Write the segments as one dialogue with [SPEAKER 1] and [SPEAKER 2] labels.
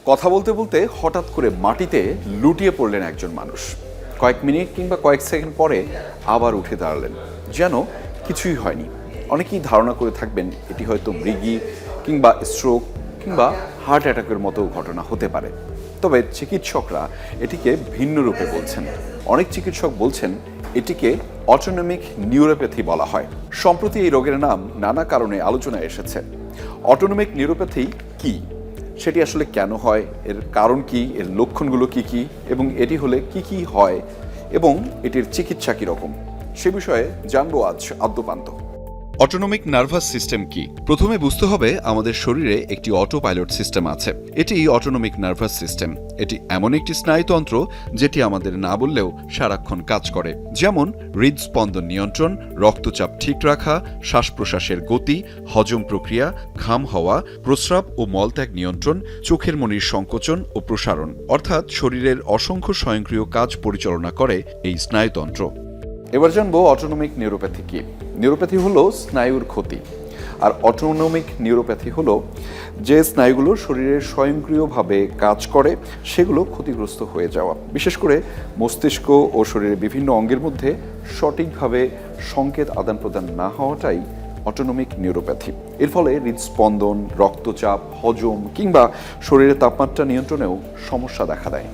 [SPEAKER 1] কথা বলতে বলতে হঠাৎ করে মাটিতে লুটিয়ে পড়লেন একজন মানুষ। কয়েক মিনিট কিংবা কয়েক সেকেন্ড পরে আবার উঠে দাঁড়ালেন, যেন কিছুই হয়নি। অনেকেই ধারণা করে থাকবেন এটি হয়তো মৃগী কিংবা স্ট্রোক কিংবা হার্ট অ্যাটাকের মতো ঘটনা হতে পারে। তবে চিকিৎসকরা এটিকে ভিন্ন রূপে বলছেন। অনেক চিকিৎসক বলছেন এটিকে অটোনমিক নিউরোপ্যাথি বলা হয়। সম্প্রতি এই রোগের নাম নানা কারণে আলোচনায় এসেছে। অটোনমিক নিউরোপ্যাথি কি, সেটি আসলে কেন হয়, এর কারণ কি, এর লক্ষণগুলো কি কি, এবং এটি হলে কি কি হয় এবং এটির চিকিৎসা কীরকম, সে বিষয়ে জানবো আজ আদ্যপান্ত। অটোনমিক নার্ভাস সিস্টেম কি? প্রথমে বুঝতে হবে আমাদের শরীরে একটি অটো পাইলট সিস্টেম আছে। এটি অটোনমিক নার্ভাস সিস্টেম। এটি এমন একটি স্নায়ুতন্ত্র যেটি আমাদের না বললেও সারাক্ষণ কাজ করে। যেমন হৃদস্পন্দন নিয়ন্ত্রণ, রক্তচাপ ঠিক রাখা, শ্বাস প্রশ্বাসের গতি, হজম প্রক্রিয়া, ঘাম হওয়া, প্রস্রাব ও মলত্যাগ নিয়ন্ত্রণ, চোখের মণির সংকোচন ও প্রসারণ, অর্থাৎ শরীরের অসংখ্য স্বয়ংক্রিয় কাজ পরিচালনা করে এই স্নায়ুতন্ত্র। এবার জানবো অটোনমিক নিউরোপ্যাথি কি। নিউরোপ্যাথি হলো স্নায়ুর ক্ষতি, আর অটোনমিক নিউরোপ্যাথি হলো যে স্নায়ুগুলো শরীরের স্বয়ংক্রিয়ভাবে কাজ করে সেগুলো ক্ষতিগ্রস্ত হয়ে যাওয়া। বিশেষ করে মস্তিষ্ক ও শরীরের বিভিন্ন অঙ্গের মধ্যে সঠিকভাবে সংকেত আদান প্রদান না হওয়াটাই অটোনমিক নিউরোপ্যাথি। এর ফলে হৃদস্পন্দন, রক্তচাপ, হজম কিংবা শরীরের তাপমাত্রা নিয়ন্ত্রণেও সমস্যা দেখা দেয়।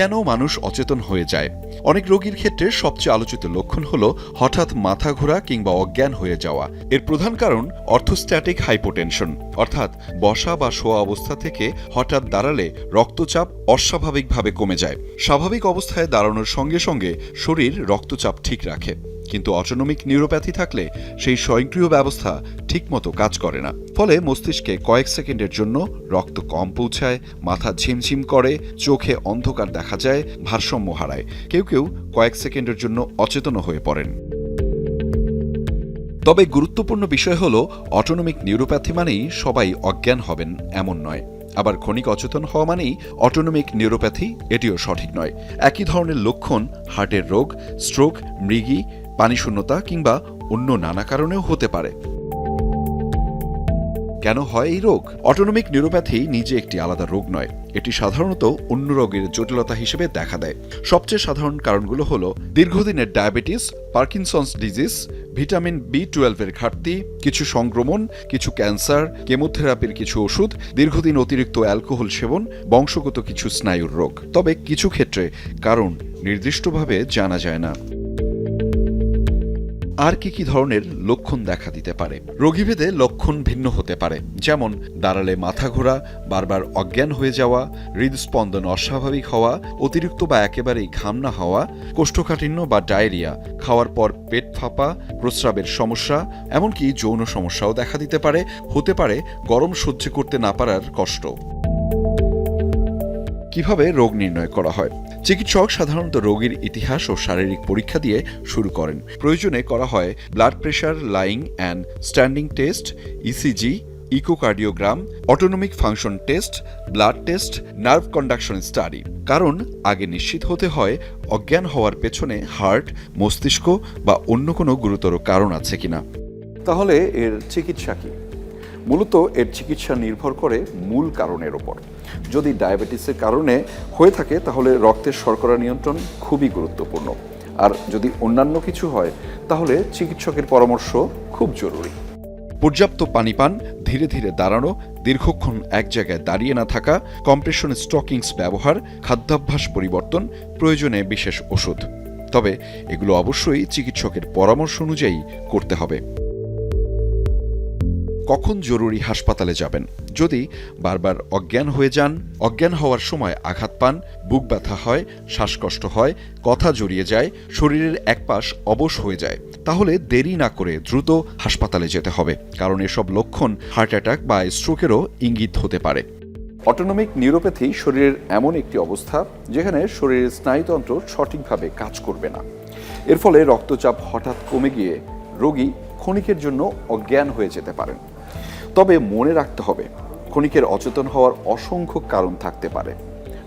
[SPEAKER 1] কেন মানুষ অচেতন হয়ে যায়? অনেক রোগীর ক্ষেত্রে সবচেয়ে আলোচিত লক্ষণ হলো হঠাৎ মাথা ঘোরা কিংবা অজ্ঞান হয়ে যাওয়া। এর প্রধান কারণ অর্থোস্ট্যাটিক হাইপোটেনশন, অর্থাৎ বসা বা শোয়া অবস্থা থেকে হঠাৎ দাঁড়ালে রক্তচাপ অস্বাভাবিকভাবে কমে যায়। স্বাভাবিক অবস্থায় দাঁড়ানোর সঙ্গে সঙ্গে শরীর রক্তচাপ ঠিক রাখে, কিন্তু অটোনমিক নিউরোপ্যাথি থাকলে সেই স্বয়ংক্রিয় ব্যবস্থা ঠিকমতো কাজ করে না। ফলে মস্তিষ্কে কয়েক সেকেন্ডের জন্য রক্ত কম পৌঁছায়, মাথা ঝিমঝিম করে, চোখে অন্ধকার দেখা যায়, ভারসাম্য হারায়। কেউ কেউ কয়েক সেকেন্ডের জন্য অচেতন হয়ে পড়েন। তবে গুরুত্বপূর্ণ বিষয় হলো অটোনমিক নিউরোপ্যাথি মানেই সবাই অজ্ঞান হবেন এমন নয়। আবার ক্ষণিক অচেতন হওয়া মানেই অটোনমিক নিউরোপ্যাথি এটিও সঠিক নয়। একই ধরনের লক্ষণ হার্টের রোগ, স্ট্রোক, মৃগী, পানিশূন্যতা কিংবা অন্য নানা কারণেও হতে পারে। কেন হয় এই রোগ? অটোনমিক নিউরোপ্যাথি নিজে একটি আলাদা রোগ নয়। এটি সাধারণত অন্য রোগের জটিলতা হিসেবে দেখা দেয়। সবচেয়ে সাধারণ কারণগুলো হলো দীর্ঘদিনের diabetes, Parkinson's disease, vitamin B12 এর ঘাটতি, কিছু সংক্রমণ, কিছু ক্যান্সার, কেমোথেরাপির কিছু ওষুধ, দীর্ঘদিন অতিরিক্ত অ্যালকোহল সেবন, বংশগত কিছু স্নায়ুর রোগ। তবে কিছু ক্ষেত্রে কারণ নির্দিষ্টভাবে জানা যায় না। আর কি ধরনের লক্ষণ দেখা দিতে পারে? রোগীভেদে লক্ষণ ভিন্ন হতে পারে। যেমন দাঁড়ালে মাথা ঘোরা, বারবার অজ্ঞান হয়ে যাওয়া, হৃদস্পন্দন অস্বাভাবিক হওয়া, অতিরিক্ত বা একেবারেই ঘাম না হওয়া, কোষ্ঠকাঠিন্য বা ডায়রিয়া, খাওয়ার পর পেট ফাঁপা, প্রস্রাবের সমস্যা, এমনকি যৌন সমস্যাও দেখা দিতে পারে। হতে পারে গরম সহ্য করতে না পারার কষ্ট। কিভাবে রোগ নির্ণয় করা হয়? চিকিৎসক সাধারণত রোগীর ইতিহাস ও শারীরিক পরীক্ষা দিয়ে শুরু করেন। প্রয়োজনে করা হয় blood pressure, lying and standing test, ECG, echocardiogram, autonomic function test, blood test, nerve conduction study. কারণ আগে নিশ্চিত হতে হয় অজ্ঞান হওয়ার পেছনে হার্ট, মস্তিষ্ক বা অন্য কোনো গুরুতর কারণ আছে কিনা। তাহলে এর চিকিৎসা কি? মূলত এর চিকিৎসা নির্ভর করে মূল কারণের ওপর। যদি ডায়াবেটিসের কারণে হয়ে থাকে তাহলে রক্তের শর্করা নিয়ন্ত্রণ খুবই গুরুত্বপূর্ণ। আর যদি অন্যান্য কিছু হয় তাহলে চিকিৎসকের পরামর্শ খুব জরুরি। পর্যাপ্ত পানি পান, ধীরে ধীরে দাঁড়ানো, দীর্ঘক্ষণ এক জায়গায় দাঁড়িয়ে না থাকা, কম্প্রেশন স্টকিংস ব্যবহার, খাদ্যাভ্যাস পরিবর্তন, প্রয়োজনে বিশেষ ওষুধ। তবে এগুলো অবশ্যই চিকিৎসকের পরামর্শ অনুযায়ী করতে হবে। কখন জরুরি হাসপাতালে যাবেন? যদি বারবার অজ্ঞান হয়ে যান, অজ্ঞান হওয়ার সময় আঘাত পান, বুক ব্যথা হয়, শ্বাসকষ্ট হয়, কথা জড়িয়ে যায়, শরীরের এক পাশ অবশ হয়ে যায়, তাহলে দেরি না করে দ্রুত হাসপাতালে যেতে হবে। কারণ এসব লক্ষণ হার্ট অ্যাটাক বা স্ট্রোকেরও ইঙ্গিত হতে পারে। অটোনমিক নিউরোপ্যাথি শরীরের এমন একটি অবস্থা যেখানে শরীরের স্নায়ুতন্ত্র সঠিকভাবে কাজ করবে না। এর ফলে রক্তচাপ হঠাৎ কমে গিয়ে রোগী ক্ষণিকের জন্য অজ্ঞান হয়ে যেতে পারেন। তবে মনে রাখতে হবে ক্ষণিকের অচেতন হওয়ার অসংখ্য কারণ থাকতে পারে।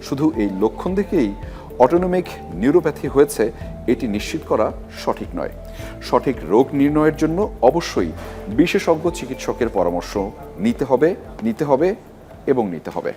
[SPEAKER 1] শুধু এই লক্ষণ দেখেই অটোনমিক নিউরোপ্যাথি হয়েছে এটি নিশ্চিত করা সঠিক নয়। সঠিক রোগ নির্ণয়ের জন্য অবশ্যই বিশেষজ্ঞ চিকিৎসকের পরামর্শ নিতে হবে এবং নিতে হবে।